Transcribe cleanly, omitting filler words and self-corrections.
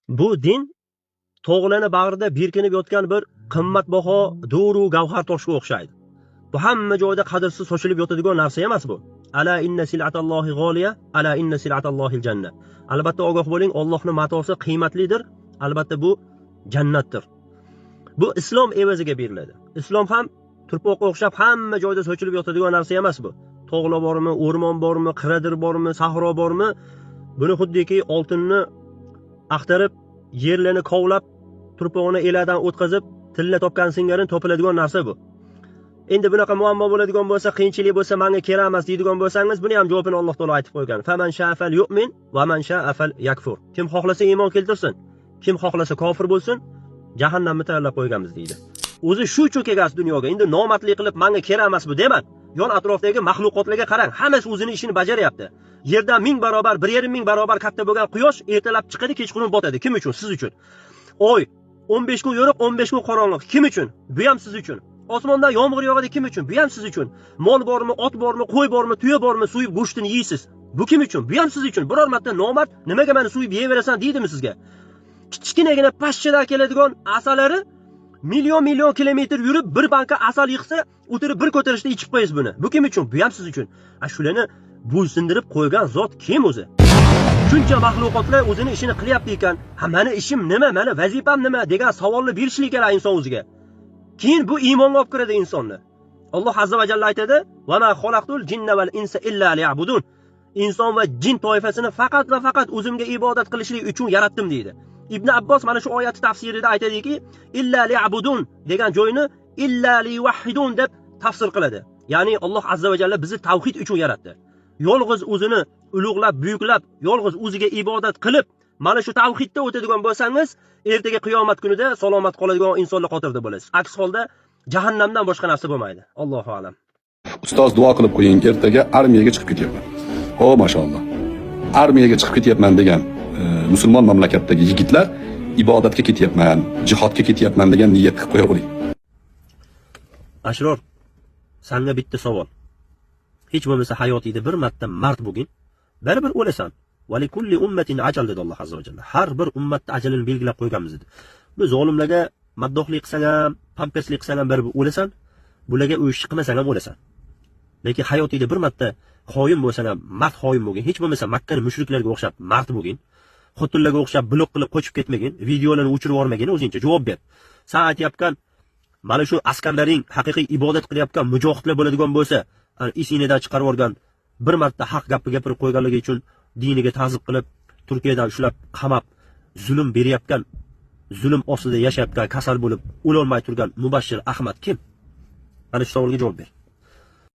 Bu din tog'larni bag'rida berkinib yotgan bir qimmatbaho do'ru gavhar toshga o'xshaydi. Bu hamma joyda qadrsiz sochilib yotadigan narsa emas bu. Ala inna sil'atallohi g'oliya, ala inna sil'atallohil janna. Albatta ogoh bo'ling, Allohning matosi qiymatlidir. Albatta bu jannatdir. Bu islom evaziga beriladi. Islom ham turpoqqa o'xshab hamma joyda sochilib yotadigan narsa emas bu. Tog'lar bormi, o'rmon bormi, qiradir bormi, sahro bormi? Buni xuddiki oltinni axtarib, yerlarni kovlab, turpog'ini eladan o'tkazib, tilla topgan singari topiladigan narsa bu. Endi bunaqa muammo bo'ladigan bo'lsa, qiyinchilik bo'lsa, menga kerak emas deydigan bo'lsangiz, buni ham javobini Alloh taolo aytib qo'ygan. Faman sha'afal yu'min va man sha'afal yakfur. Kim xohlasa iymon keltirsin, kim xohlasa kofir bo'lsin, jahannamni tayyorlab qo'yganmiz deydi. O'zi shu uchun kelgan dunyoga. Endi nomatlik qilib, menga kerak emas bu deman. Yon atrofdagi mahluqotlarga qarang, hammasi o'zining ishini bajaryapti. Yerdan 1000 barobar, 1,5 barobar katta bo'lgan quyosh ertalab chiqadi, kechqurun botadi. Kim uchun? Siz uchun. Oy 15 kun yo'riq, 15 kun qorong'ulik. Kim uchun? Bu ham siz uchun. Osmondan yomg'ir yog'adi, kim uchun? Bu ham siz uchun. Mol bormi, ot bormi, qo'y bormi, tuya bormi, so'yib go'shtini yeysiz. Bu kim uchun? Bu ham siz uchun. Biror marta nomard nimaga meni so'yib yeyverasan deydimi sizga? Kichkinagina pashchadan keladigan asalari million kilometr yurib bir banka asal yig'sa, o'tirib bir ko'tarishda ichib qo'yasiz buni. Bu kim uchun? Bu ham siz uchun. Shularni bo'ysundirib qo'ygan zot kim o'zi? Shuncha mahluqotlar o'zini ishini qilyapti ekan, "Ha, meni ishim nima, meni vazifam nima?" degan savolni berishlik kerak inson o'ziga. Keyin bu iymonga olib kiradi insonni. Alloh azza va jalla aytadi: "Va ma xalaqtul jinna val insa illa liya'budun." Inson va jin toifasini faqat va faqat o'zimga ibodat qilishlik uchun yaratdim deydi. Ibn Abbos mana shu oyatning tafsirida aytadiki, "Illa liya'budun" degan joyni "illa liyuvahhidun" deb tafsir qiladi. Ya'ni Alloh azza va jalla bizni tavhid uchun yaratdi. Yolg'iz o'zini ulug'lab, buyuklab, yolg'iz o'ziga ibodat qilib, mana shu tavhidda o'tadigan bo'lsangiz, ertaga qiyomat kunida salomat qoladigan insonlar qatorida bo'lasiz. Aks holda jahannamdan boshqa narsa bo'lmaydi. Allohu a'lam. Ustoz duo qilib qo'ying, ertaga armiyaga chiqib ketyapman. O, mashalloh. Armiyaga chiqib ketyapman degan musulmon mamlakatdagi yigitlar ibodatga ketyapman, jihodga ketyapman degan niyat qilib qo'ya qo'ying. Ashror, senga bitta savol. Hech bo'lmasa hayotida bir marta mard bo'lgin, baribir o'lasan. Va likulli ummatin ajal dedi Alloh azza va jalla. Har bir ummatda ajalini belgilab qo'yganmiz dedi. Bu zolimlarga maddohlik qilsang ham, pamperslik qilsang ham baribir o'lasan. Bularga u ishni qilmasang ham o'lasan. Lekin hayotida bir marta xoin bo'lsang ham, mard xoin bo'lgin, hech bo'lmasa Makka mushriklarga o'xshab mard bo'lgin. Xotinlarga o'xshab blok qilib qochib ketmagin, videolarni o'chirib yormagin, o'zingcha javob ber. Sen aytayotgan mana shu askarlaring haqiqiy ibodat qilayotgan mujohidlar bo'ladigan bo'lsa, isinidan chiqarib yorgan bir marta haq gapni gapirib qo'yganligi uchun diniga ta'zib qilib, Turkiyadan ushlab, qamab, zulm berayotgan, zulm ostida yashayotgan, kasal bo'lib, o'lolmay turgan Mubashshir Ahmad kim? Ana shu savolga javob ber.